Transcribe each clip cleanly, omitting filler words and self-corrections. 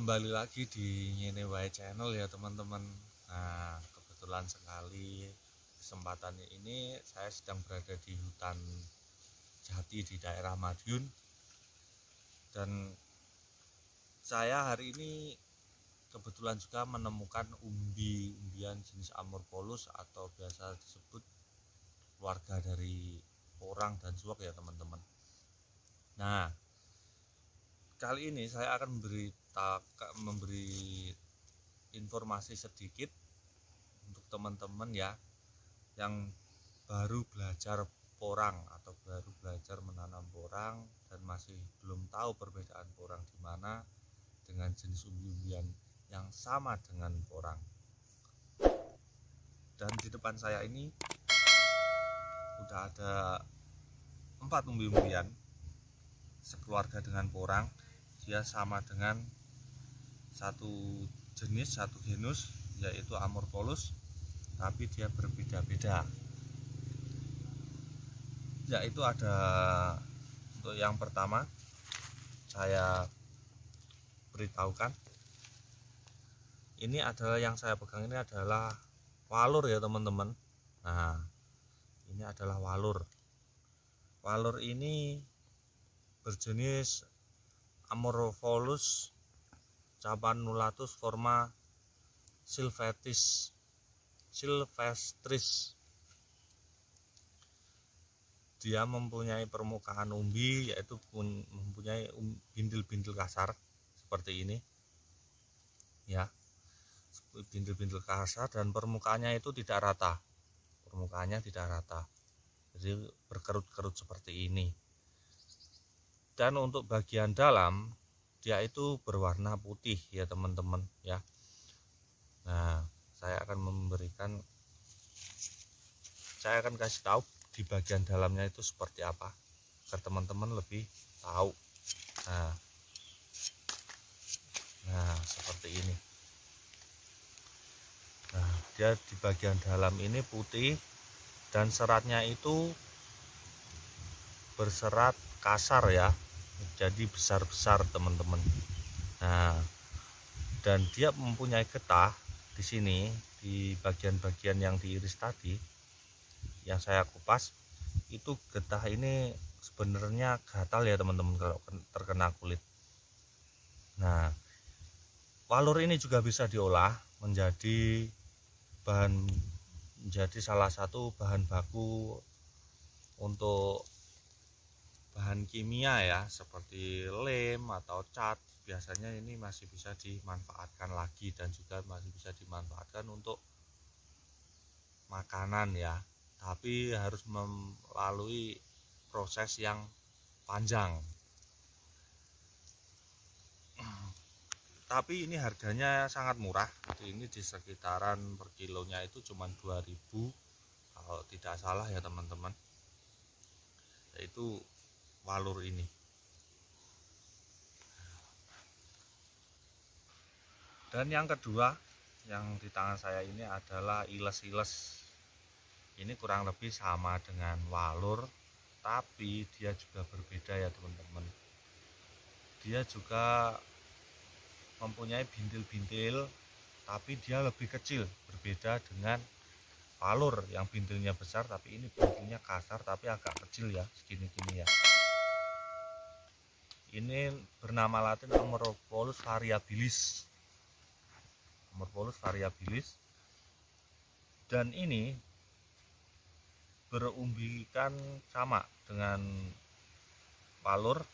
Kembali lagi di Nyene Wae Channel ya teman-teman. Nah, kebetulan sekali kesempatan ini saya sedang berada di hutan jati di daerah Madiun, dan saya hari ini kebetulan juga menemukan umbi-umbian jenis Amorpholus atau biasa disebut keluarga dari porang dan suwak ya teman-teman. Nah, kali ini saya akan memberi informasi sedikit untuk teman-teman ya yang baru belajar porang atau baru belajar menanam porang dan masih belum tahu perbedaan porang di mana dengan jenis umbi-umbian yang sama dengan porang. Dan di depan saya ini udah ada 4 umbi-umbian sekeluarga dengan porang. Dia sama dengan satu jenis, satu genus, yaitu Amorpholus, tapi dia berbeda-beda. Yaitu ada, untuk yang pertama saya beritahukan, ini adalah yang saya pegang, ini adalah walur ya teman-teman. Nah, ini adalah walur. Walur ini berjenis Amorpholus campanulatus forma silvestris. Dia mempunyai permukaan umbi, yaitu mempunyai bintil-bintil kasar seperti ini ya, bintil-bintil kasar, dan permukaannya itu tidak rata, jadi berkerut-kerut seperti ini. Dan untuk bagian dalam dia itu berwarna putih ya teman-teman ya. Nah, saya akan kasih tahu di bagian dalamnya itu seperti apa agar teman-teman lebih tahu. Nah, seperti ini. Nah, dia di bagian dalam ini putih dan seratnya itu berserat kasar ya, jadi besar-besar teman-teman. Nah, dan dia mempunyai getah di sini, di bagian-bagian yang diiris tadi yang saya kupas. Itu getah ini sebenarnya gatal ya teman-teman kalau terkena kulit. Nah, walur ini juga bisa diolah menjadi salah satu bahan baku untuk bahan kimia ya, seperti lem atau cat. Biasanya ini masih bisa dimanfaatkan lagi dan juga masih bisa dimanfaatkan untuk makanan ya, tapi harus melalui proses yang panjang. Tapi ini harganya sangat murah. Ini di sekitaran per kilonya itu cuma 2.000 kalau tidak salah ya teman-teman, yaitu walur ini. Dan yang kedua yang di tangan saya ini adalah iles-iles. Ini kurang lebih sama dengan walur, tapi dia juga berbeda ya teman-teman. Dia juga mempunyai bintil-bintil, tapi dia lebih kecil, berbeda dengan walur yang bintilnya besar, tapi ini bintilnya kasar tapi agak kecil ya, segini-gini ya. Ini bernama latin Amorpholus variabilis. Dan ini berumbikan sama dengan walur.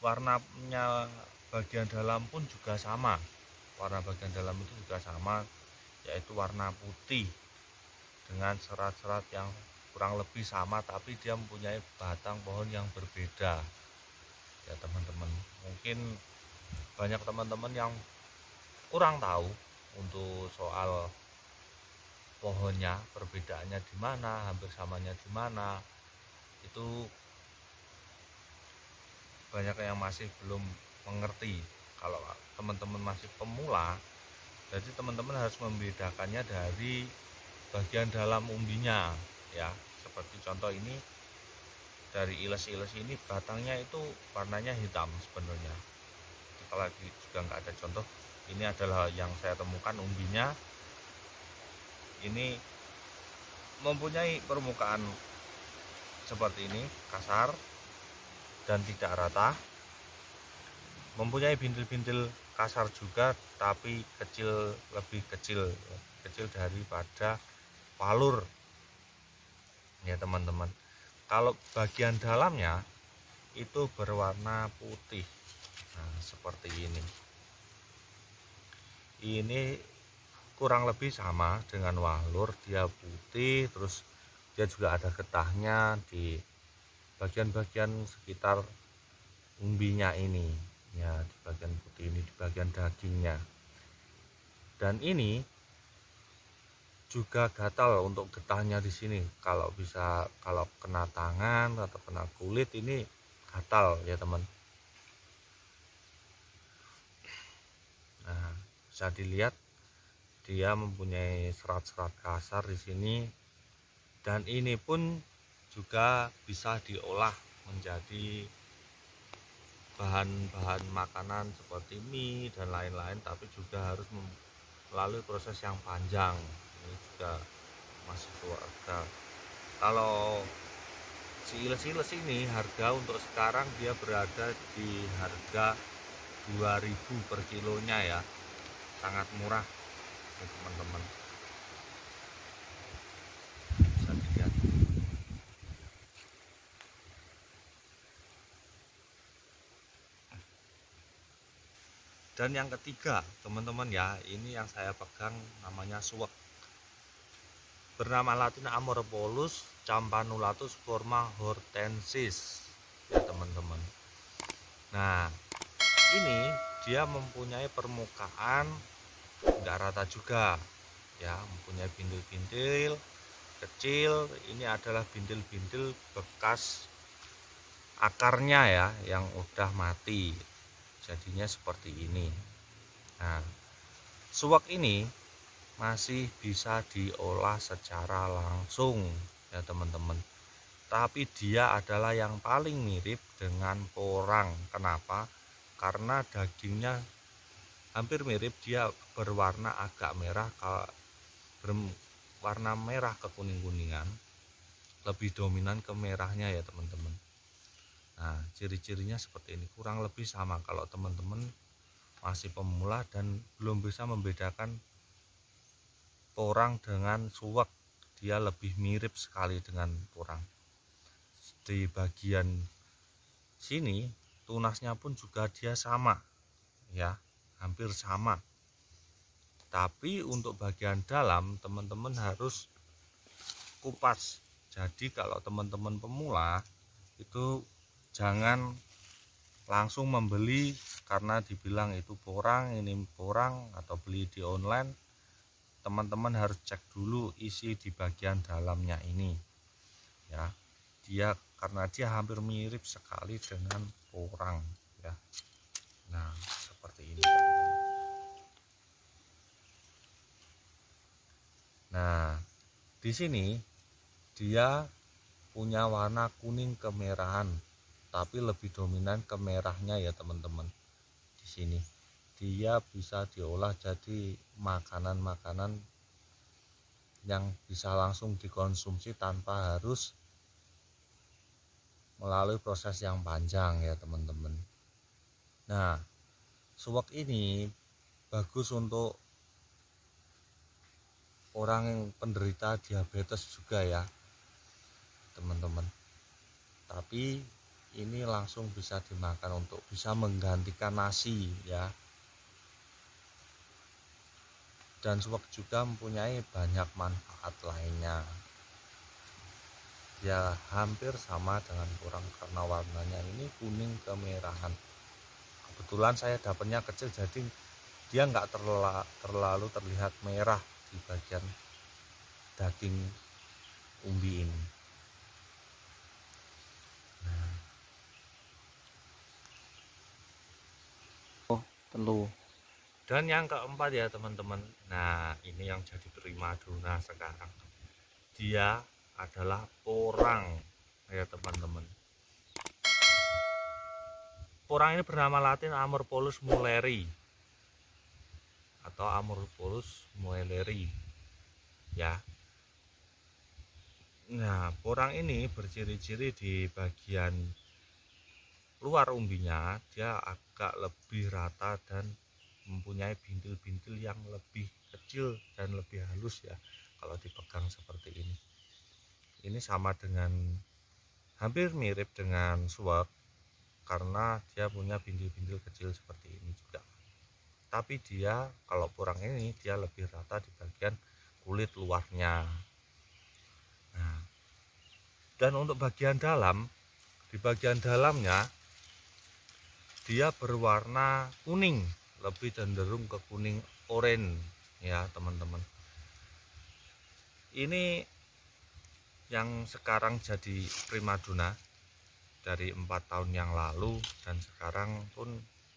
Warnanya bagian dalam pun juga sama. Warna bagian dalam itu juga sama, yaitu warna putih dengan serat-serat yang kurang lebih sama, tapi dia mempunyai batang pohon yang berbeda ya teman-teman. Mungkin banyak teman-teman yang kurang tahu untuk soal pohonnya, perbedaannya di mana, hampir samanya di mana. Itu banyak yang masih belum mengerti. Kalau teman-teman masih pemula, jadi teman-teman harus membedakannya dari bagian dalam umbinya ya. Seperti contoh ini, dari iles-iles ini batangnya itu warnanya hitam sebenarnya. apalagi juga nggak ada contoh. Ini adalah yang saya temukan umbinya. Ini mempunyai permukaan seperti ini, kasar dan tidak rata, mempunyai bintil-bintil kasar juga tapi kecil, lebih kecil daripada palur ya teman-teman. Kalau bagian dalamnya itu berwarna putih, nah seperti ini kurang lebih sama dengan walur, dia putih, terus dia juga ada getahnya di bagian-bagian sekitar umbinya ini ya, di bagian putih ini, di bagian dagingnya. Dan ini juga gatal untuk getahnya di sini. Kalau kena tangan atau kena kulit ini gatal ya teman. Nah, bisa dilihat dia mempunyai serat-serat kasar di sini, dan ini pun juga bisa diolah menjadi bahan-bahan makanan seperti mie dan lain-lain, tapi juga harus melalui proses yang panjang. Ini juga masih keluarga. Kalau si iles-iles ini harga untuk sekarang dia berada di harga 2000 per kilonya ya, sangat murah ya, teman-teman. Bisa dilihat. Dan yang ketiga teman-teman ya, ini yang saya pegang namanya suwek, bernama latin Amorpholus campanulatus forma hortensis ya teman-teman. Nah ini dia mempunyai permukaan enggak rata juga ya, mempunyai bintil-bintil kecil. Ini adalah bintil-bintil bekas akarnya ya, yang udah mati, jadinya seperti ini. Nah suwek ini masih bisa diolah secara langsung ya teman-teman, tapi dia adalah yang paling mirip dengan porang. Kenapa? Karena dagingnya hampir mirip, dia berwarna agak merah, berwarna merah ke kuning-kuningan, lebih dominan ke merahnya ya teman-teman. Nah ciri-cirinya seperti ini, kurang lebih sama. Kalau teman-teman masih pemula dan belum bisa membedakan porang dengan suwek, dia lebih mirip sekali dengan porang. Di bagian sini tunasnya pun juga dia sama ya, hampir sama. Tapi untuk bagian dalam teman-teman harus kupas. Jadi kalau teman-teman pemula itu jangan langsung membeli karena dibilang itu porang, ini porang, atau beli di online. Teman-teman harus cek dulu isi di bagian dalamnya ini ya, karena dia hampir mirip sekali dengan porang ya. Nah seperti ini teman-teman. Nah di sini dia punya warna kuning kemerahan, tapi lebih dominan ke merahnya ya teman-teman. Di sini dia bisa diolah jadi makanan-makanan yang bisa langsung dikonsumsi tanpa harus melalui proses yang panjang ya teman-teman. Nah suwek ini bagus untuk orang yang penderita diabetes juga ya teman-teman, tapi ini langsung bisa dimakan untuk bisa menggantikan nasi ya. Dan suwek juga mempunyai banyak manfaat lainnya. Ya hampir sama dengan porang karena warnanya ini kuning kemerahan. Kebetulan saya dapatnya kecil, jadi dia nggak terlalu terlihat merah di bagian daging umbi ini. Telu. Dan yang keempat ya teman-teman, nah ini yang jadi primadona sekarang, dia adalah porang ya teman-teman. Porang ini bernama Latin Amorpholus mulleri atau Amorpholus muelleri ya. Nah, porang ini berciri-ciri di bagian luar umbinya dia agak lebih rata dan mempunyai bintil-bintil yang lebih kecil dan lebih halus ya kalau dipegang seperti ini. Ini sama dengan hampir mirip dengan suwak karena dia punya bintil-bintil kecil seperti ini juga. Tapi dia kalau porang ini dia lebih rata di bagian kulit luarnya. Nah, dan untuk bagian dalam, di bagian dalamnya dia berwarna kuning, lebih cenderung ke kuning oranye ya teman-teman. Ini yang sekarang jadi primadona dari 4 tahun yang lalu, dan sekarang pun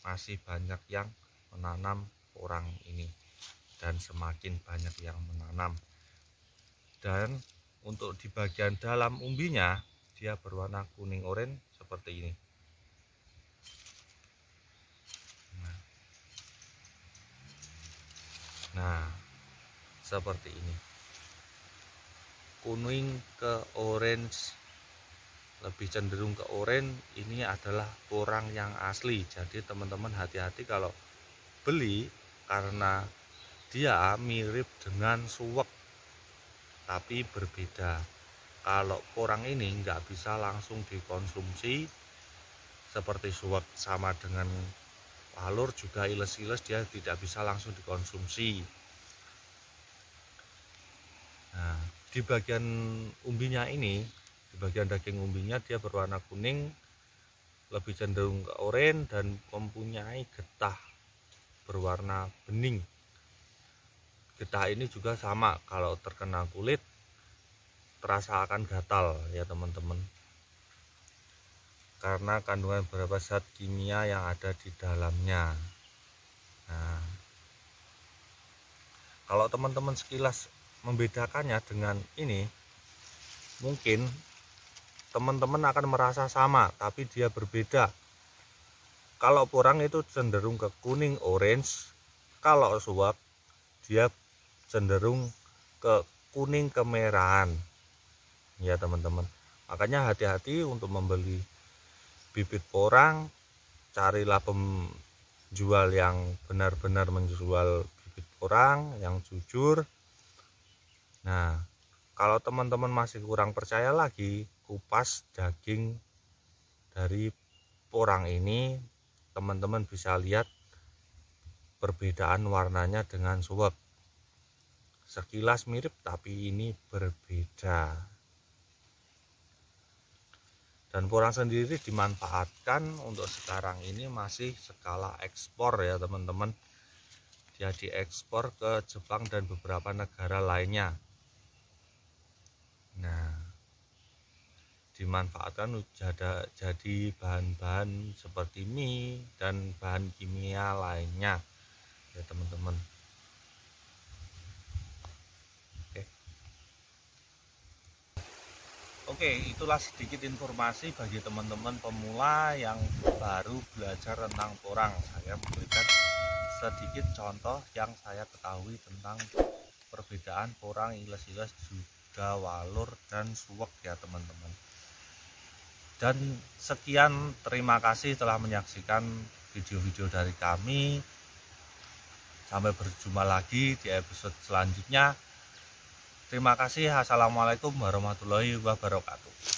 masih banyak yang menanam porang ini dan semakin banyak yang menanam. Dan untuk di bagian dalam umbinya dia berwarna kuning oranye seperti ini. Nah, seperti ini. Kuning ke orange, lebih cenderung ke oranye. Ini adalah porang yang asli. Jadi teman-teman hati-hati kalau beli, karena dia mirip dengan suwak tapi berbeda. Kalau porang ini nggak bisa langsung dikonsumsi seperti suwak, sama dengan walur juga iles-iles, dia tidak bisa langsung dikonsumsi. Nah, di bagian umbinya ini, di bagian daging umbinya dia berwarna kuning, lebih cenderung ke oranye dan mempunyai getah berwarna bening. Getah ini juga sama, kalau terkena kulit terasa akan gatal ya teman-teman, karena kandungan beberapa zat kimia yang ada di dalamnya. Nah, kalau teman-teman sekilas membedakannya dengan ini, mungkin teman-teman akan merasa sama, tapi dia berbeda. Kalau porang itu cenderung ke kuning orange, kalau suwak dia cenderung ke kuning kemerahan ya teman-teman. Makanya hati-hati untuk membeli bibit porang, carilah penjual yang benar-benar menjual bibit porang yang jujur. Nah, kalau teman-teman masih kurang percaya lagi, kupas daging dari porang ini, teman-teman bisa lihat perbedaan warnanya dengan suwak. Sekilas mirip tapi ini berbeda. Dan porang sendiri dimanfaatkan untuk sekarang ini masih skala ekspor ya teman-teman. Dia diekspor ke Jepang dan beberapa negara lainnya. Nah, dimanfaatkan jadi bahan-bahan seperti mie dan bahan kimia lainnya ya teman-teman. Oke, itulah sedikit informasi bagi teman-teman pemula yang baru belajar tentang porang. Saya memberikan sedikit contoh yang saya ketahui tentang perbedaan porang, iles-iles, juga walur dan suwak ya teman-teman. Dan sekian, terima kasih telah menyaksikan video-video dari kami. Sampai berjumpa lagi di episode selanjutnya. Terima kasih. Assalamualaikum warahmatullahi wabarakatuh.